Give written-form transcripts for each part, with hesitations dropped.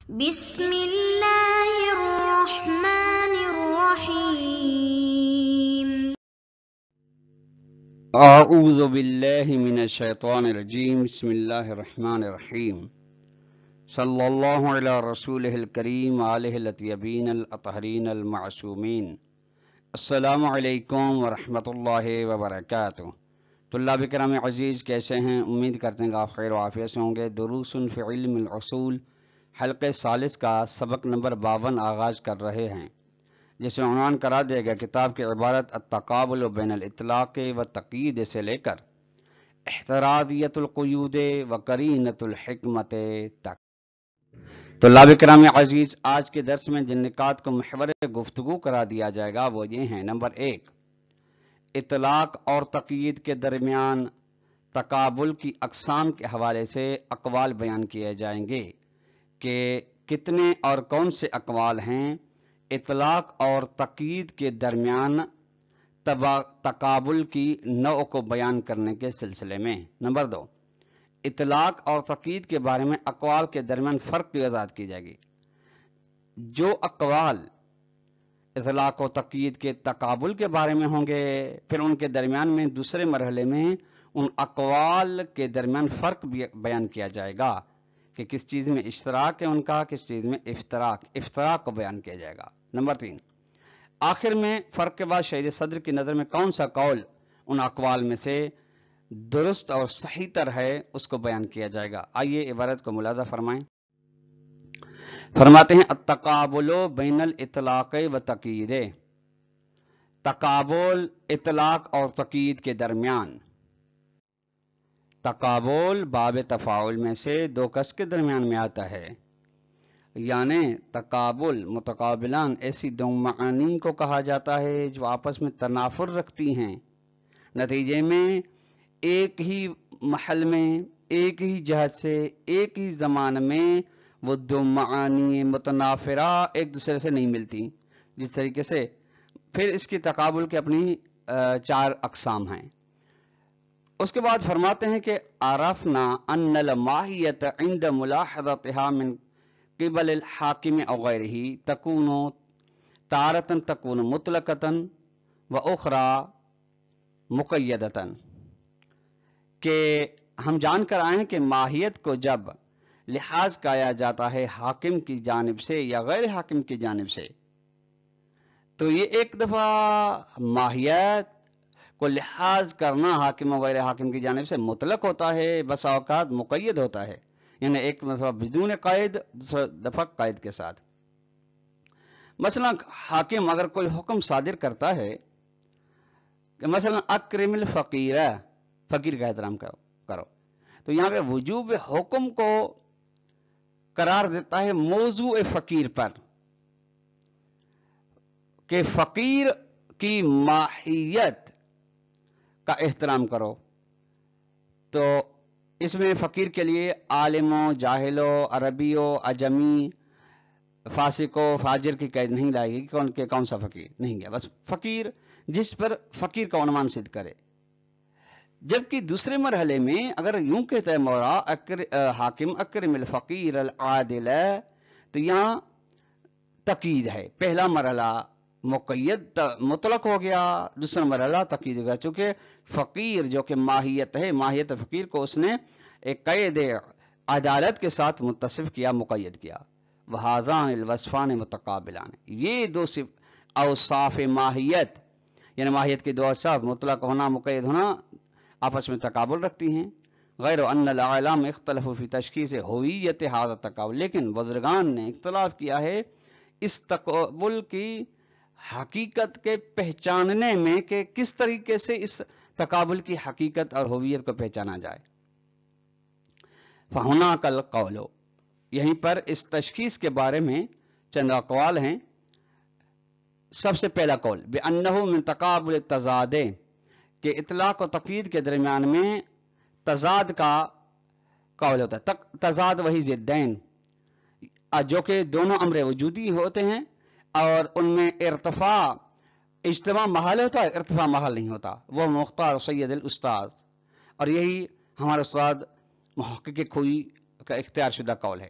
بسم اللہ الرحمن الرحیم۔ اعوذ باللہ من الشیطان الرجیم، بسم اللہ الرحمن الرحیم، صلی اللہ علی رسولہ الکریم آلہ الاطیبین الاطہرین المعصومین۔ السلام علیکم ورحمۃ اللہ وبرکاتہ۔ طلاب کرام عزیز، کیسے ہیں؟ امید کرتے ہیں کہ آپ خیر و عافیت سے ہوں گے۔ دروس فی علم الاصول حلقہ ثالث کا سبق نمبر 52 آغاز کر رہے ہیں، جس میں عنوان کرا دیا گیا کتاب کی عبارت التقابل بین الاطلاق و تقیید سے لے کر احترازیت القیود و قرینۃ الحکمت تک۔ طلاب کرام عزیز، آج کے درس میں جن نکات کو محور گفتگو کرا دیا جائے گا وہ یہ ہیں۔ نمبر 1، اطلاق اور تقیید کے درمیان تقابل کی اقسام کے حوالے سے اقوال بیان کیے جائیں گے کہ کتنے اور کون سے اقوال ہیں اطلاق اور تقیید کے درمیان تقابل کی نوع کو بیان کرنے کے سلسلے میں۔ نمبر 2، اطلاق اور تقیید کے بارے میں اقوال کے درمیان فرق کی وضاحت کی جائے گی۔ جو اقوال اطلاق و تقیید کے تقابل کے بارے میں ہوں گے، پھر ان کے درمیان میں دوسرے مرحلے میں ان اقوال کے درمیان فرق بیان کیا جائے گا کہ کس چیز میں اشتراک ہے ان کا، کس چیز میں افتراق کو بیان کیا جائے گا۔ نمبر 3، آخر میں فرق کے بعد شہید صدر کی نظر میں کون سا قول ان اقوال میں سے درست اور صحیح تر ہے اس کو بیان کیا جائے گا۔ آئیے عبارت کو ملاحظہ فرمائیں۔ فرماتے ہیں التقابل بین الاطلاق و تقیید، تقابل اطلاق اور تقیید کے درمیان۔ تقابل باب تفاعل میں سے دو کس کے درمیان میں آتا ہے، یعنی تقابل متقابلان ایسی دو معانی کو کہا جاتا ہے جو آپس میں تنافر رکھتی ہیں، نتیجے میں ایک ہی محل میں، ایک ہی جہت سے، ایک ہی زمان میں وہ دو معانی متنافرہ ایک دوسرے سے نہیں ملتی۔ جس طریقے سے پھر اس کی تقابل کی اپنی 4 اقسام ہیں۔ اس کے بعد فرماتے ہیں کہ عرفنا ان الماہیت عند ملاحظتها من قبل الحاکم او غیرہ تکون تارۃ تکون مطلقۃ و اخرى مقیدۃ، کہ ہم جان کر آئے ہیں کہ ماہیت کو جب لحاظ کیا جاتا ہے حاکم کی جانب سے یا غیر حاکم کی جانب سے، تو یہ ایک دفعہ ماہیت کو لحاظ کرنا حاکم و غیر حاکم کی جانب سے مطلق ہوتا ہے، بسا اوقات مقید ہوتا ہے، یعنی ایک دفعہ بدون قید، دوسرا دفعہ قید کے ساتھ۔ مثلا حاکم اگر کوئی حکم صادر کرتا ہے کہ مثلا اکرم الفقیر، فقیر کا احترام کرو، تو یہاں پہ وجوب حکم کو قرار دیتا ہے موضوع فقیر پر، کہ فقیر کی ماہیت کا احترام کرو۔ تو اس میں فقیر کے لیے عالم و جاہل و عربی و عجمی، فاسق و فاجر کی قید نہیں لائے گی کہ کون سا فقیر، نہیں گیا، بس فقیر جس پر فقیر کا عنوان صد کرے۔ جبکہ دوسرے مرحلے میں اگر یوں کہتا ہے مولا حاکم اکرم الفقیر العادل، تو یہاں تقید ہے، پہلا مرحلہ مقید مطلق ہو گیا، دوسرا مرحلہ تقید ہو گیا، چونکہ فقیر جو کہ ماہیت ہے، ماہیت فقیر کو اس نے ایک قید عدالت کے ساتھ متصف کیا، مقید کیا۔ وہذان الوصفان متقابلان، یہ دو اوصاف ماہیت، یعنی ماہیت کے دو اوصاف مطلق ہونا، مقید ہونا، آپس میں تقابل رکھتی ہیں۔ غیر ان العالم اختلفوا فی تشخیص ہویت ھذا التقابل، لیکن بزرگان نے اختلاف کیا ہے اس تقابل کی حقیقت کے پہچاننے میں کہ کس طریقے سے اس تقابل کی حقیقت اور ہویت کو پہچانا جائے۔ فہناک القول، یہیں پر اس تشخیص کے بارے میں چند اقوال ہیں۔ سب سے پہلا قول بأنہ من تقابل التضاد، کہ اطلاق و تقیید کے درمیان میں تضاد کا قول ہوتا ہے۔ تضاد وہی ضدین، جو کہ دونوں امر وجودی ہوتے ہیں اور ان میں ارتفاع اجتماع محال ہوتا ہے، ارتفاع محال نہیں ہوتا۔ وہ مختار سید الاستاذ، اور یہی ہمارے استاد محقق خوئی کا اختیار شدہ قول ہے۔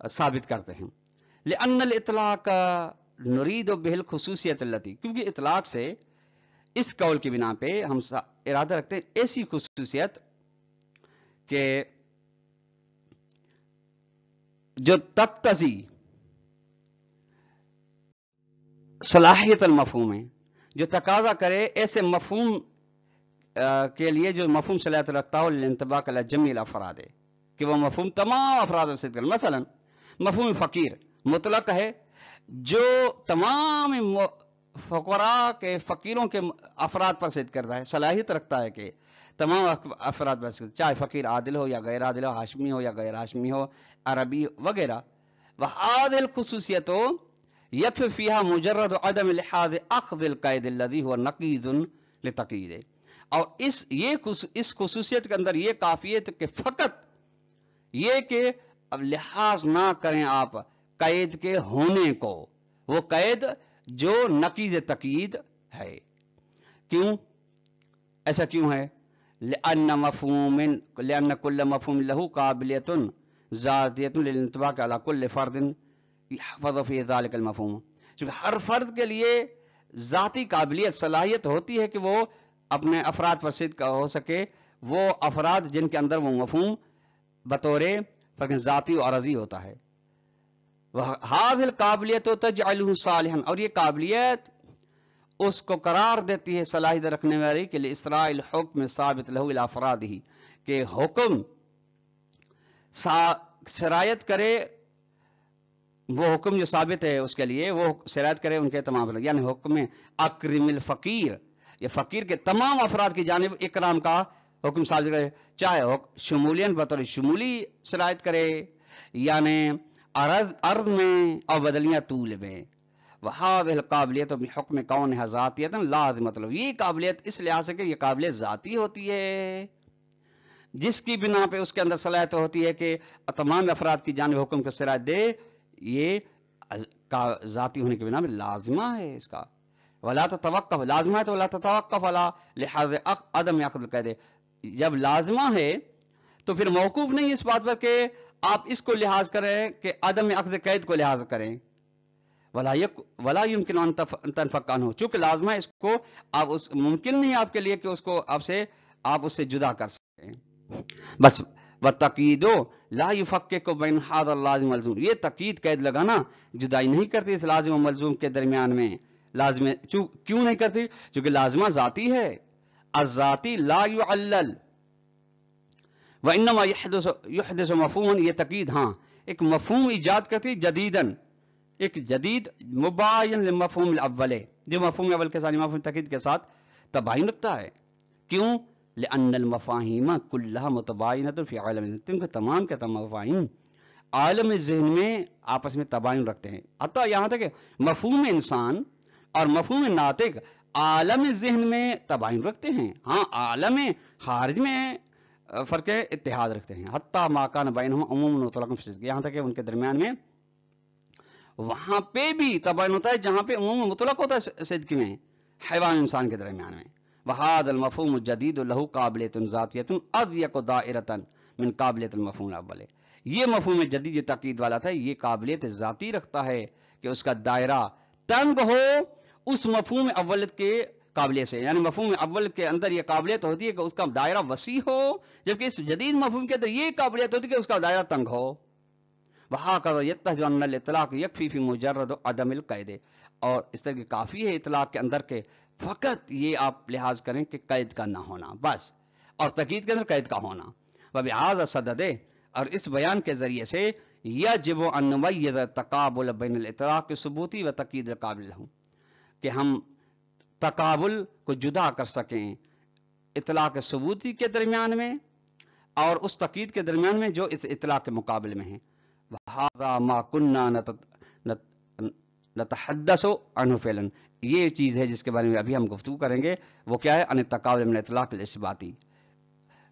ثابت کرتے ہیں. لأن الاطلاق نريد به الخصوصیت التي، کیونکہ اطلاق سے اس قول کی بنا پہ ہم ارادہ رکھتے ہیں ایسی خصوصیت کہ جو تقتضی صلاحیت المفہوم ہے، جو تقاضا کرے ایسے مفہوم کے لیے جو مفہوم صلاحیت رکھتا ہو للانطباق علی جميع الافراد، کہ وہ مفہوم تمام افراد سے کرے. مثلا مفہوم فقیر مطلق ہے جو تمام فقراء کے فقیروں کے افراد پر صدق کرتا ہے، صلاحیت رکھتا ہے کہ تمام افراد پر صدق، چاہے فقیر عادل ہو یا غیر عادل ہو، ہاشمی ہو یا غیر ہاشمی ہو، عربی وغیرہ. وهذه الخصوصیت یکفی فیہا مجرد عدم لحاظ اخذ القید الذی هو نقیض لتقید. اور اس خصوصیت کے اندر یہ کافی ہے کہ فقط یہ کہ اب لحاظ نہ کریں آپ قید کے ہونے کو، وہ قید جو نقیض تقید ہے. کیوں ایسا کیوں ہے؟ لأن كل مفہوم له قابلیت ذاتیت للانطباق على كل فرد يحفظ في ذلك المفہوم. چونکہ ہر فرد کے لیے ذاتی قابلیت صلاحیت ہوتی ہے کہ وہ اپنے افراد پر صدق ہو سکے، وہ افراد جن کے اندر وہ مفہوم بطور فرق ذاتی و عرضی ہوتا ہے. هذه القابلیت تجعله صالحا، اور یہ قابلیت اس کو قرار دیتی ہے صلاحیت رکھنے والی کہ لاسراء الحکم ثابت له الى افراده، کہ حکم سرایت کرے، وہ حکم جو ثابت ہے اس کے لیے وہ سرایت کرے ان کے تمام افراد. یعنی حکم اکرم الفقیر، یہ فقیر کے تمام افراد کی جانب اکرام کا حکم ثابت کرے، چاہے شمولین بطور شمولی سرایت کرے، یعنی عرض میں اور بدلیاں طول میں. وہذه القابلیت بحکم کونها ذاتیت لازم، مطلب یہ قابلیت اس لحاظ سے کہ یہ قابلیت ذاتی ہوتی ہے، جس کی بنا پہ اس کے اندر صلاحیت ہوتی ہے کہ تمام افراد کی جانب حکم کو سرایت دے، یہ ذاتی ہونے کی بنا پہ لازمہ ہے اس کا. ولا تتوقف، لازمہ ہے تو ولا تتوقف علی لحاظ عدم اخذ القید، جب لازمہ ہے تو پھر موقوف نہیں اس بات پر کہ آپ اس کو لحاظ کریں کہ عدم اخذ قید کو لحاظ کریں. ولا يمكن ان تنفك عنه، چونکہ لازمہ ہے اس کو آپ ممکن نہیں آپ کے لیے کہ اس کو آپ اس سے جدا کر سکیں. بس وتقید لا يفكك بين هذا اللازم والملزوم، یہ تقید قید لگانا جدائی نہیں کرتی اس لازم و ملزوم کے درمیان میں. لازم کیوں نہیں کرتی؟ چونکہ لازمہ ذاتی ہے، الذاتی لا يعلل وانما يحدث مفہوما. یہ تقید ہاں ایک مفہوم ایجاد کرتی جدیدن، ایک جدید مباین للمفہوم الاول، جو مفہوم اول کے ساتھ مفہوم تقید کے ساتھ تباین رکھتا ہے. کیوں؟ لأن المفاہیم کلها متباینۃ فی عالم الذہن، کیونکہ تمام کے تمام مفاہیم عالم ذہن میں آپس میں تباین رکھتے ہیں. حتیٰ یہاں تک کہ مفہوم انسان اور مفہوم ناطق عالم ذہن میں تباین رکھتے ہیں، ہاں عالم خارج میں فرق اتحاد رکھتے ہیں. حتیٰ ما کان بینہم عموم مطلق فی الصدق، یہاں تک کہ ان کے درمیان میں وہاں پہ بھی تباین ہوتا ہے جہاں پہ عموم مطلق ہوتا ہے صدق میں حیوان انسان کے درمیان میں. وہذا المفہوم الجدید له قابلیت ذاتیۃ اضیق دائرۃ من قابلیت المفہوم الاول، یہ مفہوم جدید جو تقید والا تھا یہ قابلیت ذاتی رکھتا ہے کہ اس کا دائرہ تنگ ہو اس مفہوم اول کے قابلیت سے. یعنی مفہوم اول کے اندر یہ قابلیت ہوتی ہے کہ اس کا دائرہ وسیع ہو، جبکہ اس جدید مفہوم کے اندر یہ قابلیت ہوتی ہے کہ اس کا دائرہ تنگ ہو. وہکذا یتحد ان الاطلاق یکفی فی مجرد عدم القید، اور اس طرح کی کافی ہے اطلاق کے اندر کے فقط یہ آپ لحاظ کریں کہ قید کا نہ ہونا بس، اور تقید کے اندر قید کا ہونا. وبہذا صدد، اور اس بیان کے ذریعے سے یجب ان نمیز تقابل بین الاطلاق ثبوتی و تقید القابل له، کہ ہم تقابل کو جدا کر سکیں اطلاق ثبوتی کے درمیان میں اور اس تقید کے درمیان میں جو اس اطلاق کے مقابل میں ہے. وَهَذَا مَا كُنَّا نَتَحَدَّثُ عَنْهُ فعلاً، یہ چیز ہے جس کے بارے میں ابھی ہم گفتگو کریں گے. وہ کیا ہے؟ ان تقابل من اطلاق الاثباتی،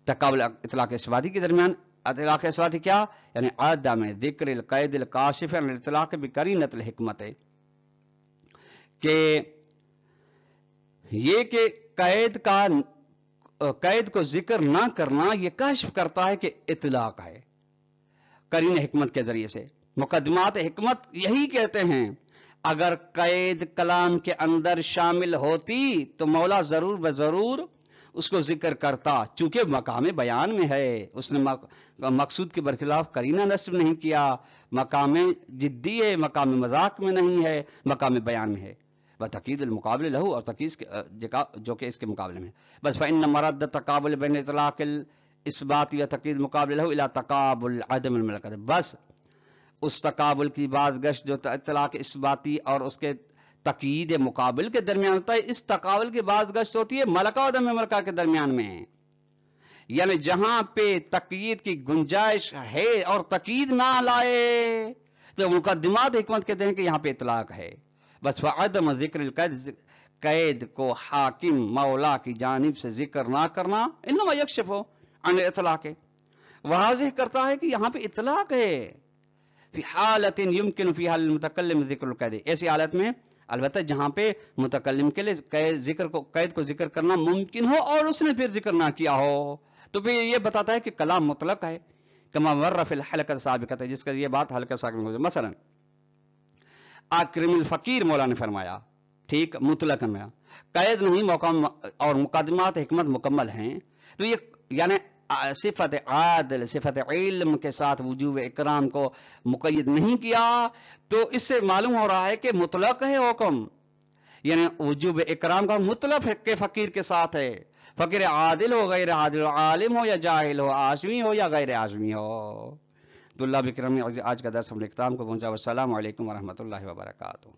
تقابل اطلاق اثباتی کے درمیان. اطلاق اثباتی کیا؟ یعنی عدم ذکر القید الکاشف عن الاطلاق بقرینۃ الحکمت، کہ یہ کہ قید کو ذکر نہ کرنا یہ کشف کرتا ہے کہ اطلاق ہے قرین حکمت کے ذریعے سے. مقدمات حکمت یہی کہتے ہیں، اگر قید کلام کے اندر شامل ہوتی تو مولا ضرور بضرور اس کو ذکر کرتا، چونکہ مقام بیان میں ہے، اس نے مقصود کے برخلاف قرینہ نصب نہیں کیا، مقام جدی ہے، مقام مذاق میں نہیں ہے، مقام بیان میں ہے، بتقید المقابل لہو، اور تقید جو کہ اس کے مقابلے میں، بس فإن مرد تقابل بین اطلاق الاثبات یا تقید مقابل لہو الی تقابل عدم الملکت، بس اس تقابل کی بازگشت جو اطلاق اثباتی اور اس کے تقیید مقابل کے درمیان ہوتا ہے، اس تقابل کی بازگشت ہوتی ہے ملکہ و عدم ملکہ کے درمیان میں، یعنی جہاں پہ تقیید کی گنجائش ہے اور تقیید نہ لائے تو مقدمات حکمت کہتے ہیں کہ یہاں پہ اطلاق ہے، بس فعدم ذکر القید، قید کو حاکم مولا کی جانب سے ذکر نہ کرنا، انما یکشف عن الاطلاق، واضح کرتا ہے کہ یہاں پہ اطلاق ہے، فی حالت یمکن فیہا للمتکلم ذکر القید، ایسی حالت میں البتہ جہاں پہ متکلم کے لیے قید کو ذکر کرنا ممکن ہو اور اس نے پھر ذکر نہ کیا ہو، تو پھر یہ بتاتا ہے کہ کلام مطلق ہے، کما مر فی الحلقۃ السابقۃ، جس کا یہ بات حلقہ سابق میں ہوئی، مثلا اکرم الفقیر مولا نے فرمایا، ٹھیک، مطلق میں قید نہیں، اور مقدمات حکمت مکمل ہیں، تو یہ یعنی صفت عادل صفت علم کے ساتھ وجوب اکرام کو مقید نہیں کیا، تو اس سے معلوم ہو رہا ہے کہ مطلق ہے حکم، یعنی وجوب اکرام کا مطلق ہے کہ فقیر کے ساتھ ہے، فقیر عادل ہو غیر عادل ہو، عالم ہو یا جاہل ہو، عاشمی ہو یا غیر عاشمی ہو۔ تو اللہ بکرم آج کا درس ہم اختتام کو پہنچا، والسلام علیکم ورحمۃ اللہ وبرکاتہ۔